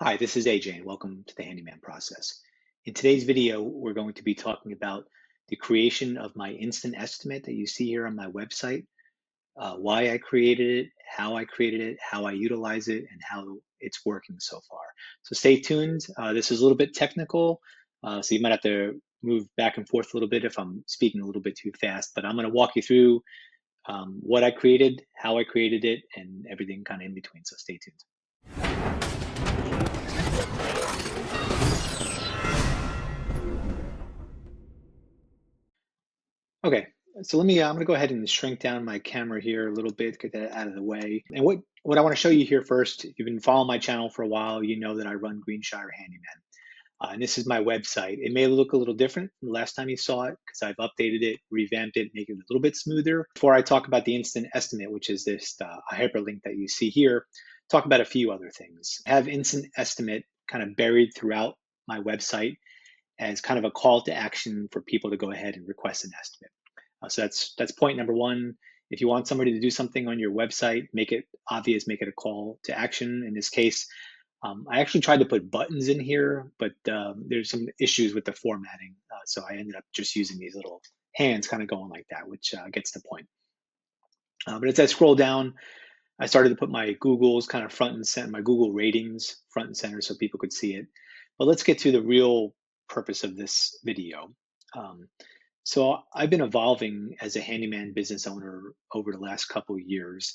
Hi, this is AJ, and welcome to the Handyman process. In today's video, we're going to be talking about the creation of my instant estimate that you see here on my website, why I created it, how I utilize it, and how it's working so far. So stay tuned. This is a little bit technical, so you might have to move back and forth a little bit if I'm speaking a little bit too fast, but I'm going to walk you through what I created, how I created it, and everything kind of in between. So stay tuned. Okay, so I'm gonna go ahead and shrink down my camera here a little bit, get that out of the way. And what I want to show you here first, if you've been following my channel for a while, you know that I run Greenshire Handyman. And this is my website. It may look a little different from the last time you saw it because I've updated it, revamped it, make it a little bit smoother. Before I talk about the instant estimate, which is this hyperlink that you see here, talk about a few other things. I have instant estimate kind of buried throughout my website as kind of a call to action for people to go ahead and request an estimate. So that's point number one. If you want somebody to do something on your website, make it obvious, make it a call to action. In this case, I actually tried to put buttons in here, but there's some issues with the formatting. So I ended up just using these little hands kind of going like that, which gets the point. But as I scroll down, I started to put my Google's kind of front and center, my Google ratings front and center so people could see it. But let's get to the real purpose of this video. So I've been evolving as a handyman business owner over the last couple of years.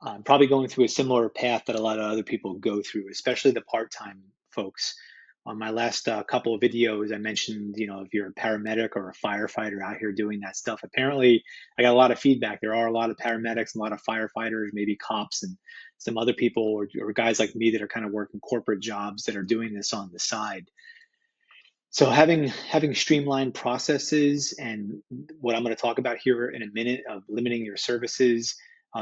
I'm probably going through a similar path that a lot of other people go through, especially the part-time folks. On my last couple of videos, I mentioned, if you're a paramedic or a firefighter out here doing that stuff, apparently I got a lot of feedback. There are a lot of paramedics, a lot of firefighters, maybe cops, and some other people or guys like me that are kind of working corporate jobs that are doing this on the side. So having streamlined processes and what I'm going to talk about here in a minute of limiting your services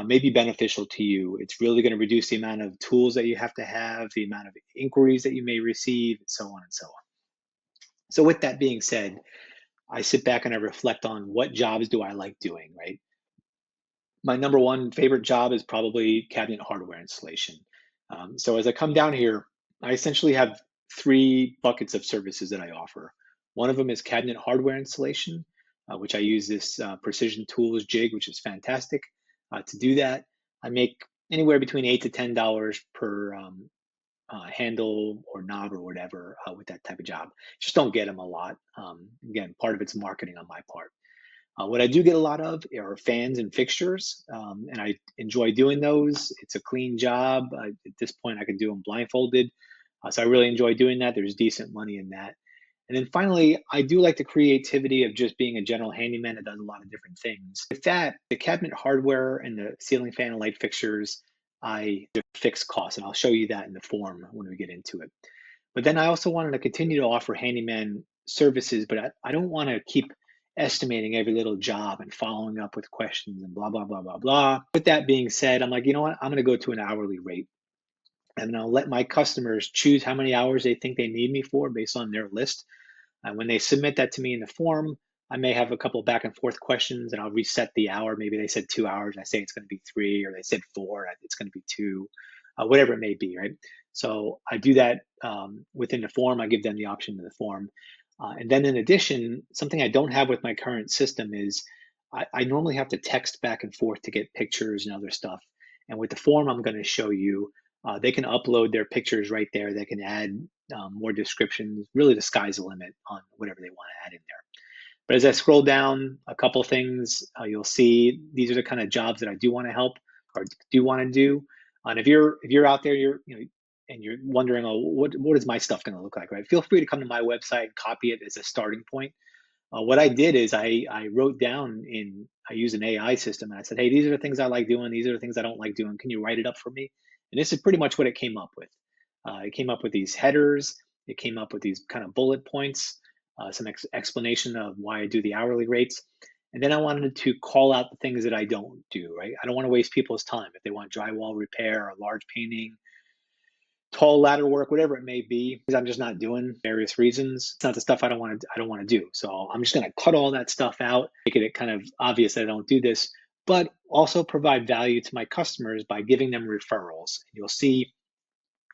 may be beneficial to you. It's really going to reduce the amount of tools that you have to have, the amount of inquiries that you may receive, and so on and so on. So with that being said, I sit back and I reflect on what jobs do I like doing, right? My number one favorite job is probably cabinet hardware installation. So as I come down here, I essentially have three buckets of services that I offer. One of them is cabinet hardware installation, which I use this Precision Tools jig, which is fantastic. To do that, I make anywhere between $8 to $10 per handle or knob or whatever with that type of job. Just don't get them a lot. Again, part of it's marketing on my part. What I do get a lot of are fans and fixtures, and I enjoy doing those. It's a clean job. At this point, I can do them blindfolded. So I really enjoy doing that. There's decent money in that. And then finally, I do like the creativity of just being a general handyman that does a lot of different things. With that, the cabinet hardware and the ceiling fan and light fixtures, they're fixed costs, and I'll show you that in the form when we get into it. But then I also wanted to continue to offer handyman services, but I don't want to keep estimating every little job and following up with questions and blah, blah, blah, blah, blah. With that being said, I'm like, you know what? I'm going to go to an hourly rate and I'll let my customers choose how many hours they think they need me for based on their list. And when they submit that to me in the form, I may have a couple back and forth questions and I'll reset the hour. Maybe they said 2 hours. I say it's going to be 3, or they said 4, it's going to be 2, whatever it may be, right? So I do that within the form. I give them the option in the form. And then in addition, something I don't have with my current system is I normally have to text back and forth to get pictures and other stuff. And with the form I'm going to show you, they can upload their pictures right there. They can add more descriptions. Really, the sky's the limit on whatever they want to add in there. But as I scroll down a couple things, you'll see these are the kind of jobs that I do want to help or do want to do. And if you're out there, and you're wondering, oh, what is my stuff going to look like, right? Feel free to come to my website and copy it as a starting point. What I did is I wrote down I use an AI system and I said, hey, these are the things I like doing. These are the things I don't like doing. Can you write it up for me? And this is pretty much what it came up with. It came up with these headers. It came up with these kind of bullet points, some explanation of why I do the hourly rates. And then I wanted to call out the things that I don't do, right? I don't want to waste people's time. If they want drywall repair or large painting, tall ladder work, whatever it may be, because I'm just not doing various reasons. It's not the stuff I don't want to do. So I'm just going to cut all that stuff out, make it kind of obvious that I don't do this, but also provide value to my customers by giving them referrals. You'll see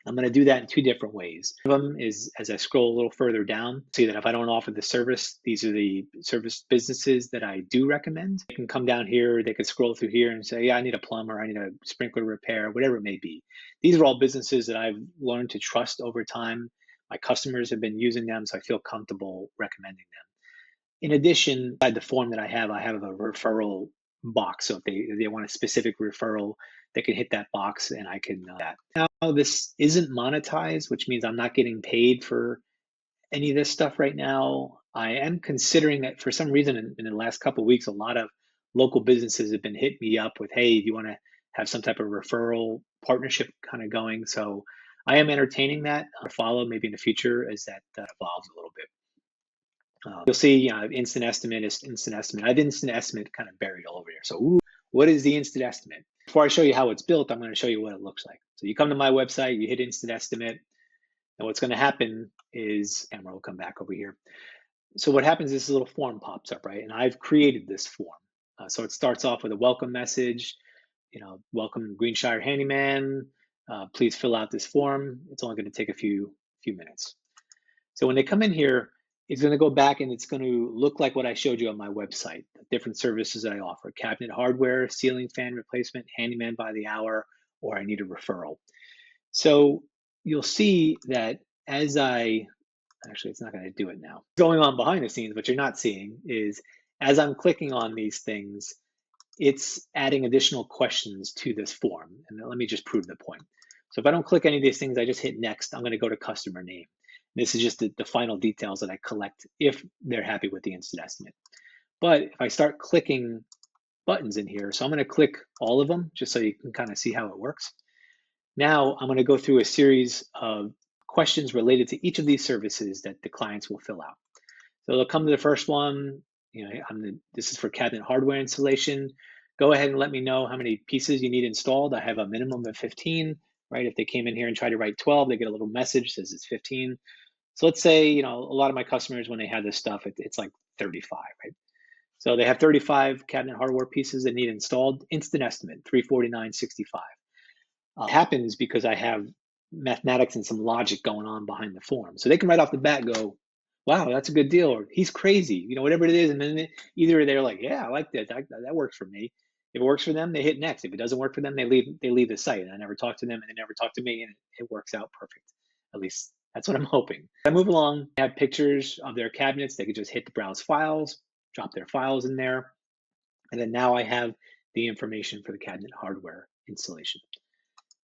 I'm going to do that in two different ways. One of them is as I scroll a little further down, see that if I don't offer the service, these are the service businesses that I do recommend. They can come down here, they could scroll through here and say, yeah, I need a plumber, I need a sprinkler repair, whatever it may be. These are all businesses that I've learned to trust over time. My customers have been using them, so I feel comfortable recommending them. In addition, inside the form that I have a referral box. So if they want a specific referral, they can hit that box and I can that. Now, this isn't monetized, which means I'm not getting paid for any of this stuff right now. I am considering it for some reason in the last couple of weeks, a lot of local businesses have been hitting me up with, hey, do you want to have some type of referral partnership kind of going? So I am entertaining that. I'll follow maybe in the future as that evolves a little bit. You'll see, instant estimate is instant estimate. I have instant estimate kind of buried all over here. So, what is the instant estimate? Before I show you how it's built, I'm going to show you what it looks like. So you come to my website, you hit instant estimate, and what's going to happen is, camera will come back over here. So what happens is this little form pops up, right? And I've created this form. So it starts off with a welcome message, welcome Greenshire Handyman. Please fill out this form. It's only going to take a few minutes. So when they come in here, it's going to go back and it's going to look like what I showed you on my website, the different services that I offer: cabinet hardware, ceiling fan replacement, handyman by the hour, or I need a referral. So you'll see that actually, it's not going to do it now. Going on behind the scenes, what you're not seeing is as I'm clicking on these things, it's adding additional questions to this form. And let me just prove the point. So if I don't click any of these things, I just hit next, I'm going to go to customer name. This is just the final details that I collect if they're happy with the instant estimate. But if I start clicking buttons in here, so I'm going to click all of them just so you can kind of see how it works. Now I'm going to go through a series of questions related to each of these services that the clients will fill out. So they'll come to the first one. This is for cabinet hardware installation. Go ahead and let me know how many pieces you need installed. I have a minimum of 15, right? If they came in here and tried to write 12, they get a little message that says it's 15. So let's say, a lot of my customers, when they have this stuff, it's like 35, right? So they have 35 cabinet hardware pieces that need installed. Instant estimate, $349.65. It happens because I have mathematics and some logic going on behind the form. So they can right off the bat go, wow, that's a good deal, or he's crazy, whatever it is. And then either they're like, yeah, I like that. That works for me. If it works for them, they hit next. If it doesn't work for them, they leave the site. And I never talk to them, and they never talk to me, and it works out perfect. At least that's what I'm hoping. As I move along, I have pictures of their cabinets. They could just hit the browse files, drop their files in there. And then now I have the information for the cabinet hardware installation.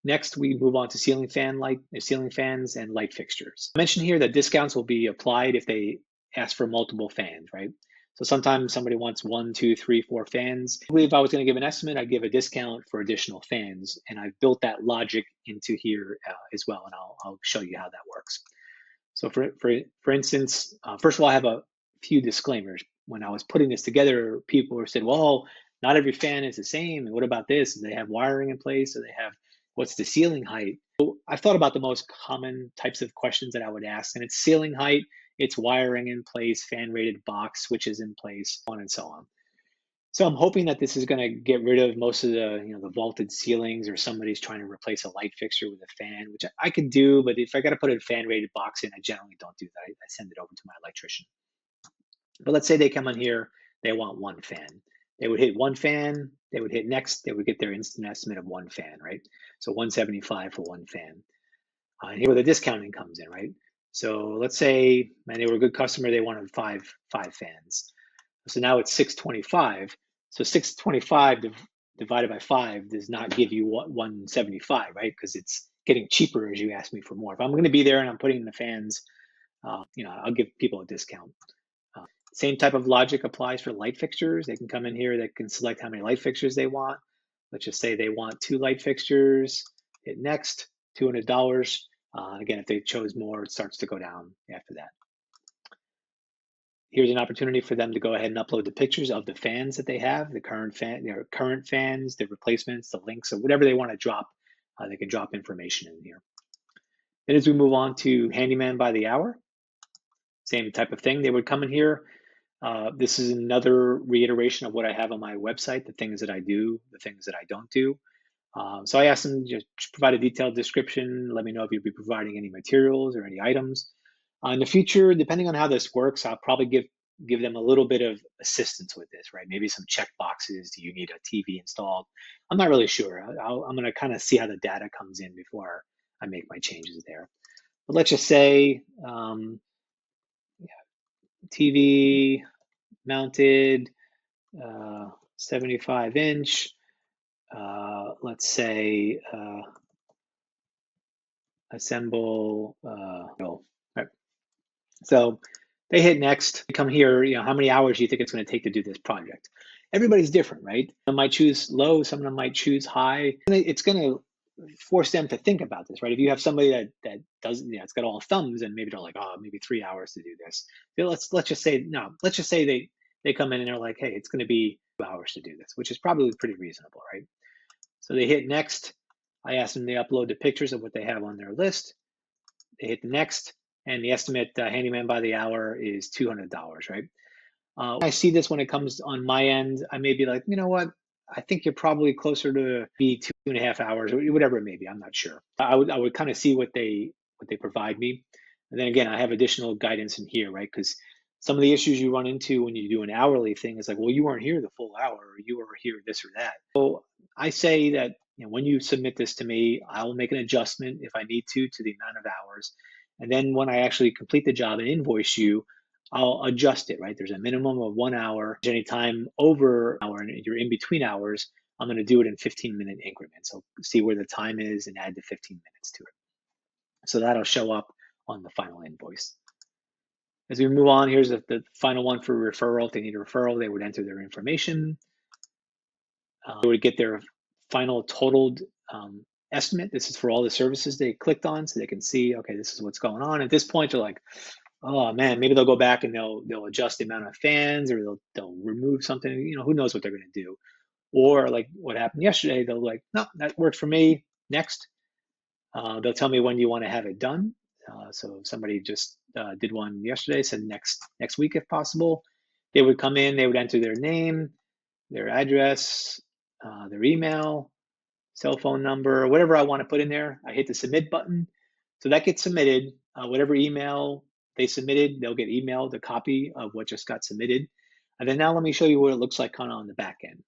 Next, we move on to ceiling fans and light fixtures. I mentioned here that discounts will be applied if they ask for multiple fans, right? So sometimes somebody wants 1, 2, 3, 4 fans. I believe if I was going to give an estimate, I'd give a discount for additional fans, and I've built that logic into here as well, and I'll show you how that works. So for instance, first of all, I have a few disclaimers. When I was putting this together, people were saying, well, not every fan is the same, and what about this? Do they have wiring in place? Or they have, what's the ceiling height? So I've thought about the most common types of questions that I would ask, and it's ceiling height, it's wiring in place, fan rated box, switches in place, on and so on. So I'm hoping that this is going to get rid of most of the vaulted ceilings, or somebody's trying to replace a light fixture with a fan, which I could do, but if I got to put a fan rated box in, I generally don't do that. I send it over to my electrician. But let's say they come on here, they want one fan. They would hit one fan, they would hit next, they would get their instant estimate of one fan, right? So 175 for one fan. And here where the discounting comes in, right? So let's say, man, they were a good customer, they wanted five fans. So now it's 625. So 625 divided by 5 does not give you 175, right? Because it's getting cheaper as you ask me for more. If I'm going to be there and I'm putting in the fans, I'll give people a discount. Same type of logic applies for light fixtures. They can come in here, they can select how many light fixtures they want. Let's just say they want 2 light fixtures, hit next, $200. Again, if they chose more, it starts to go down after that. Here's an opportunity for them to go ahead and upload the pictures of the fans that they have, the current fans, the replacements, the links, or whatever they want to drop. They can drop information in here. Then as we move on to handyman by the hour, same type of thing. They would come in here. This is another reiteration of what I have on my website, the things that I do, the things that I don't do. So I asked them just provide a detailed description. Let me know if you'll be providing any materials or any items. In the future, depending on how this works, I'll probably give them a little bit of assistance with this, right? Maybe some check boxes. Do you need a TV installed? I'm not really sure. I'm going to kind of see how the data comes in before I make my changes there. But let's just say TV mounted, 75-inch. Let's say assemble. Right. So they hit next. They come here. How many hours do you think it's going to take to do this project? Everybody's different, right? Some might choose low. Some of them might choose high. It's going to force them to think about this, right? If you have somebody that doesn't, it's got all thumbs, and maybe they're like, oh, maybe 3 hours to do this. Let's just say no. Let's just say they come in and they're like, hey, it's going to be 2 hours to do this, which is probably pretty reasonable, right? So they hit next. I asked them to upload the pictures of what they have on their list. They hit the next, and the estimate handyman by the hour is $200, right? I see this when it comes on my end. I may be like, you know what? I think you're probably closer to be 2.5 hours or whatever it may be. I'm not sure. I would kind of see what they provide me, and then again, I have additional guidance in here, right? Because some of the issues you run into when you do an hourly thing is like, well, you weren't here the full hour, or you were here this or that. So I say that when you submit this to me, I will make an adjustment if I need to the amount of hours, and then when I actually complete the job and invoice you, I'll adjust it, right? There's a minimum of 1 hour. Any time over an hour and you're in between hours, I'm going to do it in 15-minute increments. So see where the time is and add the 15 minutes to it. So that'll show up on the final invoice. As we move on, here's the final one for referral. If they need a referral, they would enter their information. They would get their final totaled estimate. This is for all the services they clicked on, so they can see, okay, this is what's going on. At this point, they're like, oh man, maybe they'll go back and they'll adjust the amount of fans, or they'll remove something. Who knows what they're going to do. Or like what happened yesterday, they'll like, no, that worked for me. Next, they'll tell me when you want to have it done. So somebody just did one yesterday, said next week if possible. They would come in, they would enter their name, their address, their email, cell phone number, whatever I want to put in there. I hit the submit button. So that gets submitted. Whatever email they submitted, they'll get emailed a copy of what just got submitted. And then now let me show you what it looks like kind of on the back end.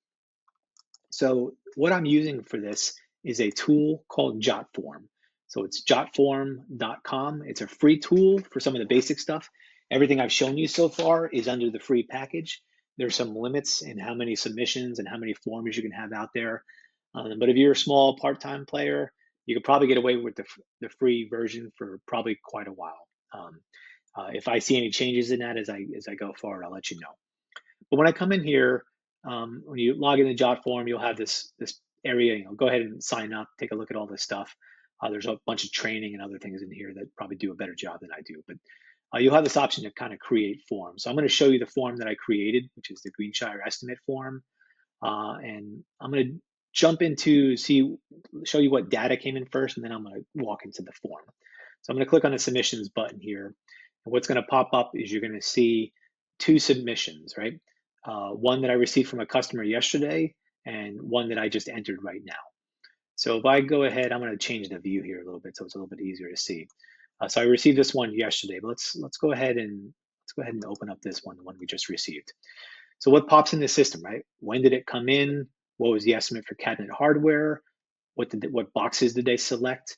So what I'm using for this is a tool called Jotform. So it's jotform.com. It's a free tool for some of the basic stuff. Everything I've shown you so far is under the free package. There's some limits in how many submissions and how many forms you can have out there. But if you're a small part-time player, you could probably get away with the free version for probably quite a while. If I see any changes in that as I go forward, I'll let you know. But when I come in here, when you log in the Jotform, you'll have this area. Go ahead and sign up, take a look at all this stuff. There's a bunch of training and other things in here that probably do a better job than I do. But you'll have this option to kind of create forms. So I'm going to show you the form that I created, which is the Greenshire estimate form. And I'm going to jump into show you what data came in first, and then I'm going to walk into the form. So I'm going to click on the submissions button here. And what's going to pop up is you're going to see two submissions, right? One that I received from a customer yesterday and one that I just entered right now. So if I go ahead, I'm going to change the view here a little bit so it's a little bit easier to see. So I received this one yesterday, but let's go ahead and open up this one, the one we just received. So what pops in the system, right? When did it come in? What was the estimate for cabinet hardware? What boxes did they select?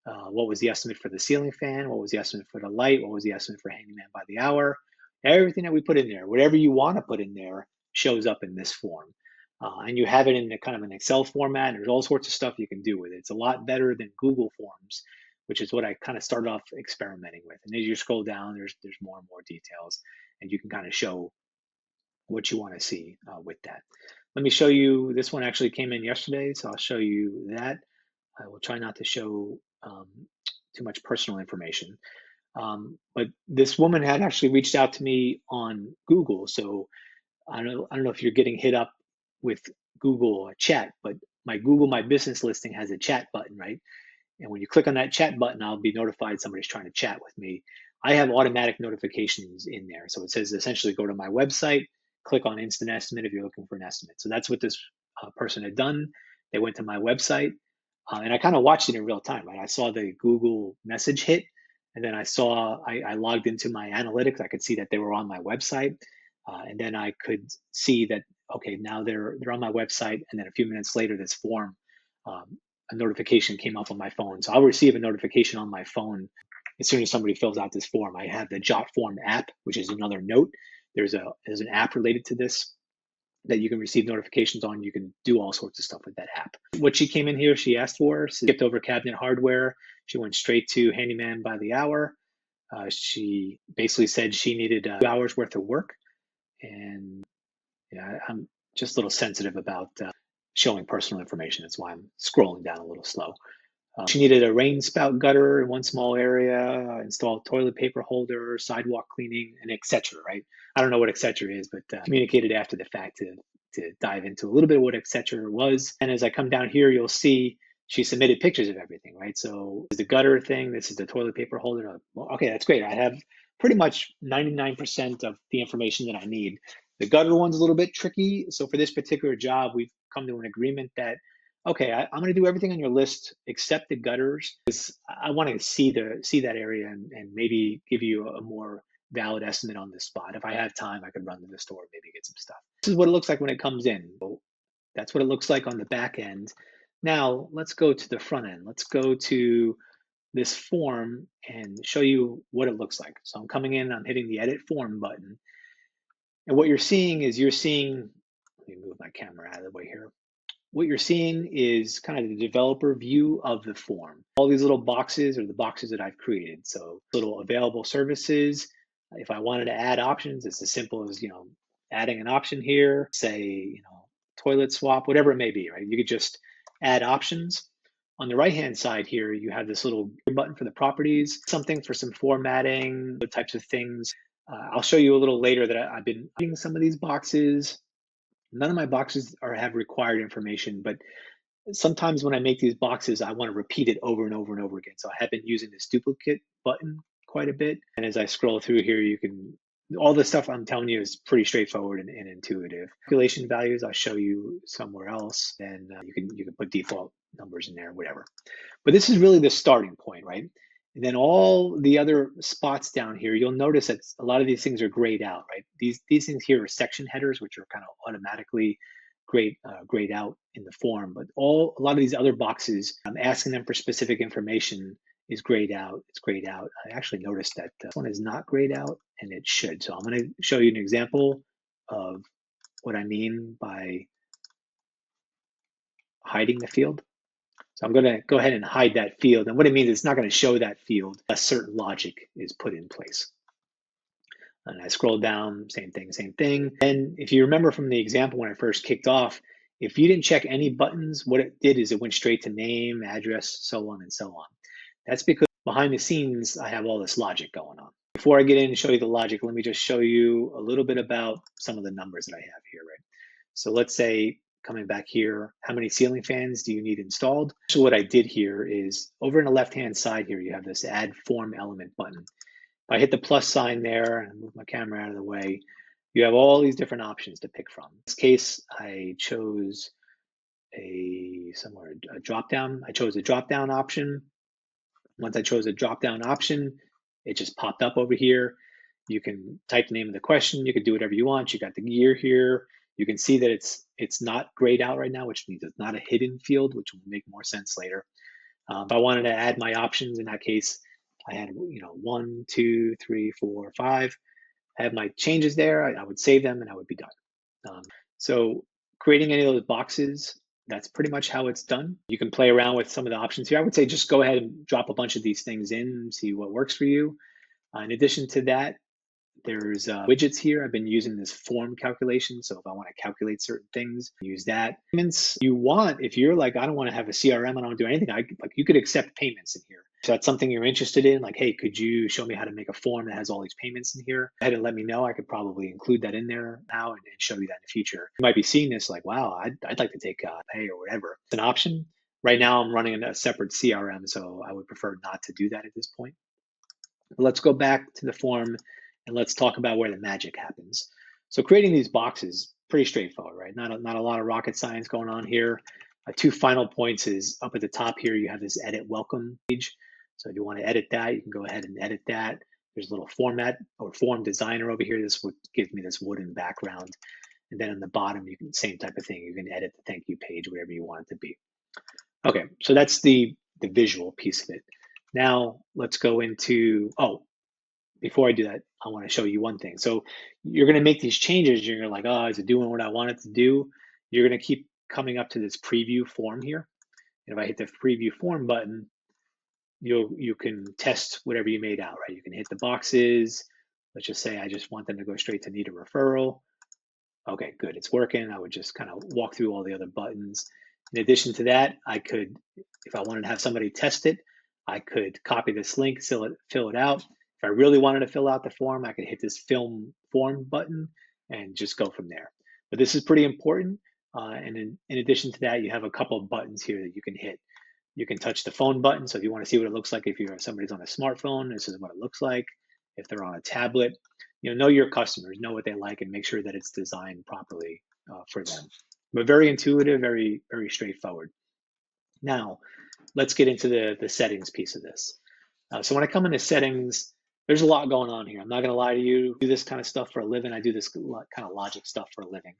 What was the estimate for the ceiling fan? What was the estimate for the light? What was the estimate for handyman by the hour? Everything that we put in there, whatever you want to put in there, shows up in this form. And you have it in kind of an Excel format. There's all sorts of stuff you can do with it. It's a lot better than Google Forms, which is what I kind of started off experimenting with. And as you scroll down, there's more and more details, and you can kind of show what you want to see with that. Let me show you, this one actually came in yesterday, so I'll show you that. I will try not to show too much personal information. But this woman had actually reached out to me on Google. So I don't know if you're getting hit up with Google chat, but my Google My Business listing has a chat button, right? And when you click on that chat button, I'll be notified somebody's trying to chat with me. I have automatic notifications in there. So it says essentially go to my website, click on Instant Estimate if you're looking for an estimate. So that's what this person had done. They went to my website, and I kind of watched it in real time, right? I saw the Google message hit, and then I logged into my analytics. I could see that they were on my website, and then I could see that, okay, now they're on my website, and then a few minutes later, this form, um, a notification came up on my phone. So I'll receive a notification on my phone as soon as somebody fills out this form. I have the Jotform app, which is another note. There's an app related to this that you can receive notifications on. You can do all sorts of stuff with that app. What she came in here, she asked for, skipped over cabinet hardware. She went straight to handyman by the hour. She basically said she needed 2 hours worth of work. And yeah, I'm just a little sensitive about showing personal information. That's why I'm scrolling down a little slow. She needed a rain spout gutter in one small area, install toilet paper holder, sidewalk cleaning, and etc. Right? I don't know what etc. is, but communicated after the fact to dive into a little bit of what etc. was. And as I come down here, you'll see she submitted pictures of everything, right? So this is the gutter thing. This is the toilet paper holder. Well, okay, that's great. I have pretty much 99% of the information that I need. The gutter one's a little bit tricky. So for this particular job, we've come to an agreement that, okay, I'm going to do everything on your list except the gutters, because I want to see that area and maybe give you a more valid estimate on the spot. If I have time, I could run to the store, maybe get some stuff. This is what it looks like when it comes in. So that's what it looks like on the back end. Now let's go to the front end. Let's go to this form and show you what it looks like. So I'm coming in, I'm hitting the edit form button. And what you're seeing is let me move my camera out of the way here. What you're seeing is kind of the developer view of the form. All these little boxes are the boxes that I've created. So little available services. If I wanted to add options, it's as simple as, adding an option here, say, toilet swap, whatever it may be, right? You could just add options. On the right-hand side here, you have this little button for the properties, something for some formatting, the types of things. I'll show you a little later that I've been adding some of these boxes. None of my boxes have required information, but sometimes when I make these boxes, I want to repeat it over and over and over again. So I have been using this duplicate button quite a bit. And as I scroll through here, all the stuff I'm telling you is pretty straightforward and intuitive. Calculation values, I'll show you somewhere else. And you can put default numbers in there, whatever. But this is really the starting point, right? And then all the other spots down here, you'll notice that a lot of these things are grayed out, right? These things here are section headers, which are kind of automatically grayed out in the form. But a lot of these other boxes, I'm asking them for specific information, is grayed out. It's grayed out. I actually noticed that this one is not grayed out, and it should. So I'm going to show you an example of what I mean by hiding the field. So I'm going to go ahead and hide that field. And what it means is it's not going to show that field unless certain logic is put in place. And I scroll down, same thing. And if you remember from the example when I first kicked off, if you didn't check any buttons, what it did is it went straight to name, address, so on and so on. That's because behind the scenes, I have all this logic going on. Before I get in and show you the logic, let me just show you a little bit about some of the numbers that I have here, right? So let's say, coming back here, how many ceiling fans do you need installed? So what I did here is over on the left-hand side here, you have this add form element button. If I hit the plus sign there and move my camera out of the way, you have all these different options to pick from. In this case, I chose a drop-down. I chose a drop-down option. Once I chose a drop-down option, it just popped up over here. You can type the name of the question. You can do whatever you want. You got the year here. You can see that it's not grayed out right now, which means it's not a hidden field, which will make more sense later. If I wanted to add my options, in that case, I had 1, 2, 3, 4, 5. I have my changes there. I would save them and I would be done. So creating any of those boxes, that's pretty much how it's done. You can play around with some of the options here. I would say just go ahead and drop a bunch of these things in and see what works for you. In addition to that, there's widgets here. I've been using this form calculation. So if I want to calculate certain things, use that. Payments you want, if you're like, I don't want to have a CRM, I don't want to do anything, you could accept payments in here. If that's something you're interested in, like, hey, could you show me how to make a form that has all these payments in here? Go ahead and let me know. I could probably include that in there now and show you that in the future. You might be seeing this like, wow, I'd like to take pay or whatever. It's an option. Right now I'm running a separate CRM, so I would prefer not to do that at this point. But let's go back to the form and let's talk about where the magic happens. So creating these boxes, pretty straightforward, right? Not a lot of rocket science going on here. Two final points is up at the top here, you have this edit welcome page. So if you want to edit that, you can go ahead and edit that. There's a little format or form designer over here. This would give me this wooden background. And then on the bottom, you can, same type of thing. You can edit the thank you page, whatever you want it to be. Okay, so that's the visual piece of it. Now let's go into, oh, before I do that, I want to show you one thing. So you're going to make these changes. You're like, oh, is it doing what I want it to do? You're going to keep coming up to this preview form here. And if I hit the preview form button, you can test whatever you made out, right? You can hit the boxes. Let's just say I just want them to go straight to need a referral. Okay, good, it's working. I would just kind of walk through all the other buttons. In addition to that, I could, if I wanted to have somebody test it, I could copy this link, fill it out. If I really wanted to fill out the form, I could hit this film form button and just go from there. But this is pretty important. And in addition to that, you have a couple of buttons here that you can hit. You can touch the phone button. So if you want to see what it looks like, if somebody's on a smartphone, this is what it looks like. If they're on a tablet, know your customers, know what they like, and make sure that it's designed properly for them. But very intuitive, very, very straightforward. Now, let's get into the settings piece of this. So when I come into settings, there's a lot going on here. I'm not going to lie to you. I do this kind of stuff for a living. I do this kind of logic stuff for a living.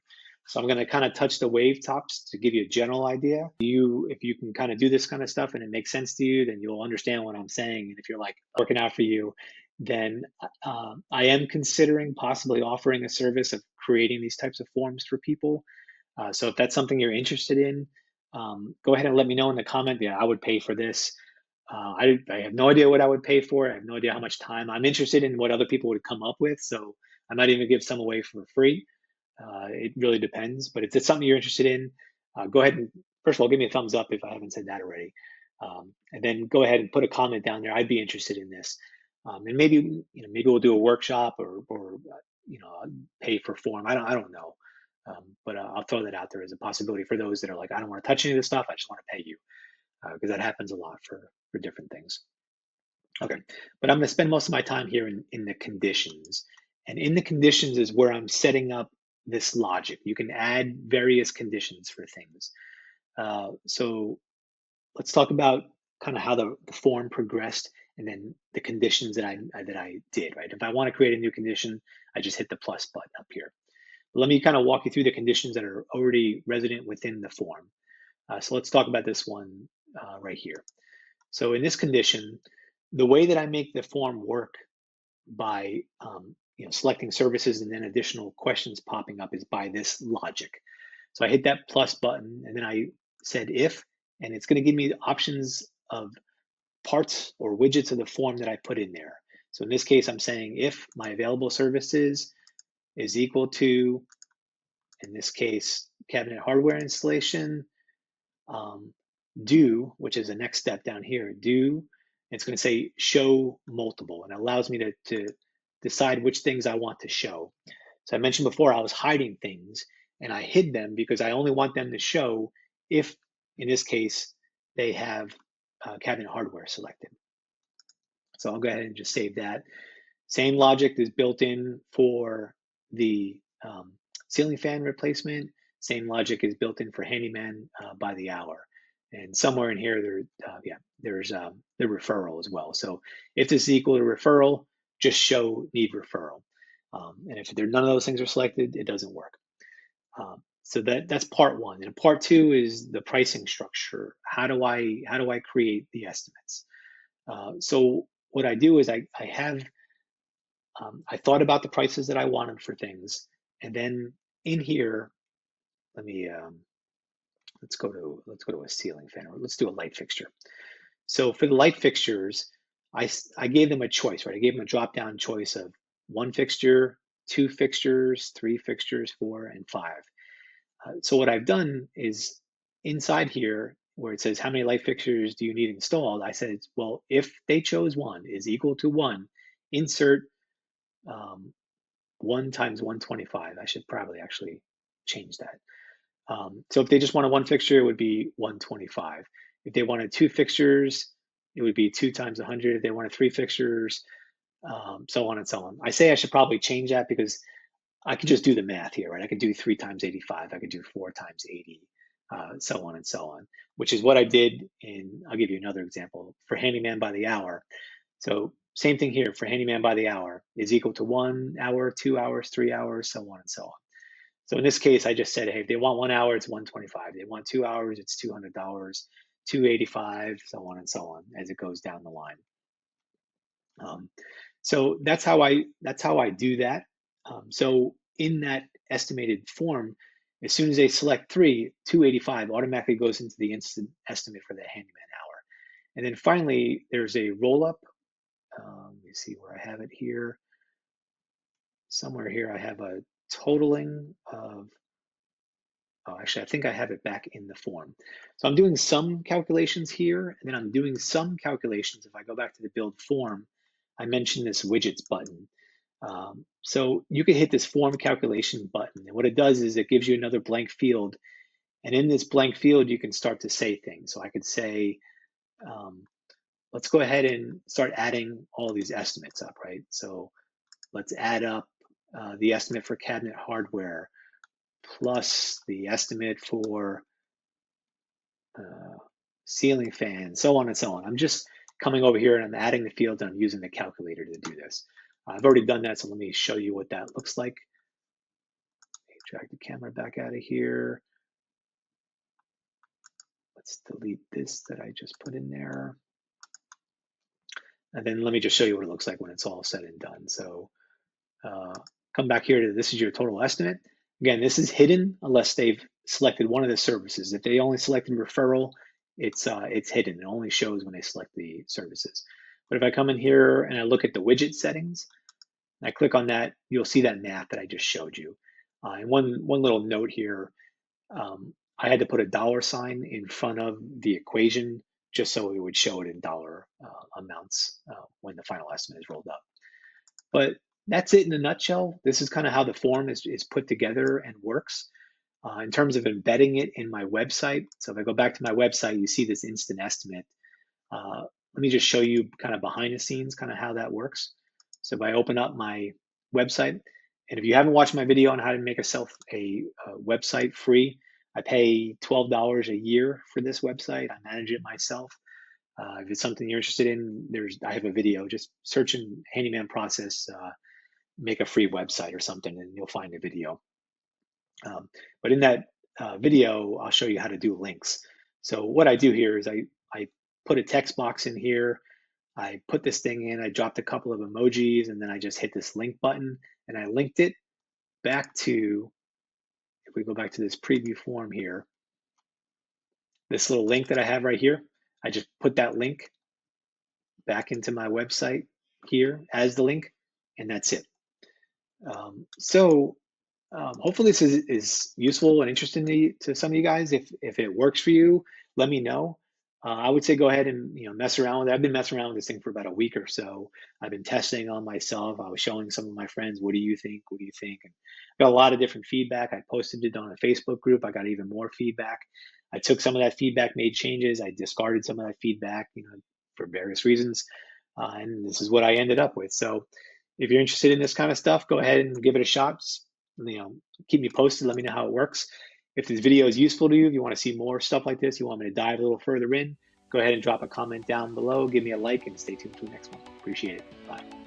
So I'm going to kind of touch the wave tops to give you a general idea. If you can kind of do this kind of stuff and it makes sense to you, then you'll understand what I'm saying. And if you're like working out for you, then I am considering possibly offering a service of creating these types of forms for people. So if that's something you're interested in, go ahead and let me know in the comment. Yeah, I would pay for this. I have no idea what I would pay for. I have no idea how much time. I'm interested in what other people would come up with. So I might even give some away for free. It really depends. But if it's something you're interested in, go ahead and, first of all, give me a thumbs up if I haven't said that already. And then go ahead and put a comment down there. I'd be interested in this. And maybe, maybe we'll do a workshop or pay for form. I don't know. But I'll throw that out there as a possibility for those that are like, I don't want to touch any of this stuff. I just want to pay you, because that happens a lot for different things. Okay, but I'm going to spend most of my time here in the conditions. And in the conditions is where I'm setting up this logic. You can add various conditions for things. So let's talk about kind of how the form progressed and then the conditions that I did, right? If I want to create a new condition, I just hit the plus button up here. Let me kind of walk you through the conditions that are already resident within the form. So let's talk about this one right here. So in this condition, the way that I make the form work by selecting services and then additional questions popping up is by this logic. So I hit that plus button and then I said if, and it's going to give me options of parts or widgets of the form that I put in there. So in this case, I'm saying if my available services is equal to, in this case, cabinet hardware installation, do, which is the next step down here, do, it's going to say show multiple, and it allows me to decide which things I want to show. So I mentioned before I was hiding things, and I hid them because I only want them to show if, in this case, they have cabinet hardware selected. So I'll go ahead and just save that. Same logic is built in for the ceiling fan replacement. Same logic is built in for handyman by the hour. And somewhere in here, there's the referral as well. So if this is equal to referral, just show need referral. And if none of those things are selected, it doesn't work. So that's part one. And part two is the pricing structure. How do I create the estimates? So what I do is I thought about the prices that I wanted for things, and then in here, let me let's go to a ceiling fan, or let's do a light fixture. So for the light fixtures, I gave them a choice, right? I gave them a drop-down choice of 1 fixture, 2 fixtures, 3 fixtures, 4, and 5. So what I've done is inside here, where it says how many light fixtures do you need installed, I said, well, if they chose 1 is equal to 1, insert 1 times 125. I should probably actually change that. So if they just wanted 1 fixture, it would be 125. If they wanted 2 fixtures, it would be 2 times 100. If they wanted 3 fixtures, so on and so on. I say I should probably change that because I could just do the math here, right? I could do 3 times 85. I could do 4 times 80. so on and so on, which is what I did in, I'll give you another example, for Handyman by the hour. So same thing here for Handyman by the hour is equal to 1 hour, 2 hours, 3 hours, so on and so on. So in this case, I just said, hey, if they want 1 hour, it's 125. They want 2 hours, it's $200, 285, so on and so on as it goes down the line. So that's how I do that. So in that estimated form, as soon as they select 3, 285 automatically goes into the instant estimate for the handyman hour. And then finally, there's a roll up. Let me see where I have it here. Somewhere here, I have a totaling of, oh, actually, I think I have it back in the form. So I'm doing some calculations here, and then I'm doing some calculations. If I go back to the build form, I mentioned this widgets button. So you can hit this form calculation button, and what it does is it gives you another blank field. And in this blank field, you can start to say things. So I could say, let's go ahead and start adding all these estimates up, right? So let's add up the estimate for cabinet hardware plus the estimate for ceiling fan, so on and so on. I'm just coming over here and I'm adding the fields and I'm using the calculator to do this. I've already done that, so let me show you what that looks like. Drag the camera back out of here. Let's delete this that I just put in there. And then let me just show you what it looks like when it's all said and done. So come back here to this is your total estimate. Again, this is hidden unless they've selected one of the services. If they only selected referral, it's hidden. It only shows when they select the services. But if I come in here and I look at the widget settings, and I click on that, you'll see that math that I just showed you. And one little note here, I had to put a dollar sign in front of the equation just so it would show it in dollar amounts when the final estimate is rolled up. But that's it in a nutshell. This is kind of how the form is put together and works. In terms of embedding it in my website, so if I go back to my website, you see this instant estimate. Let me just show you kind of behind the scenes, kind of how that works. So if I open up my website, and if you haven't watched my video on how to make a website free, I pay $12 a year for this website. I manage it myself. If it's something you're interested in, I have a video. Just search in handyman process, make a free website or something, and you'll find a video. But in that video, I'll show you how to do links. So what I do here is I put a text box in here. I put this thing in, I dropped a couple of emojis, and then I just hit this link button, and I linked it back to, if we go back to this preview form here, this little link that I have right here, I just put that link back into my website here as the link, and that's it. Hopefully this is useful and interesting to some of you guys. If it works for you, let me know. I would say go ahead and mess around with it. I've been messing around with this thing for about a week or so. I've been testing on myself. I was showing some of my friends, what do you think? What do you think? And got a lot of different feedback. I posted it on a Facebook group. I got even more feedback. I took some of that feedback, made changes. I discarded some of that feedback, for various reasons. And this is what I ended up with. So if you're interested in this kind of stuff, go ahead and give it a shot. Keep me posted. Let me know how it works. If this video is useful to you, if you want to see more stuff like this, you want me to dive a little further in, go ahead and drop a comment down below. Give me a like and stay tuned for the next one. Appreciate it. Bye.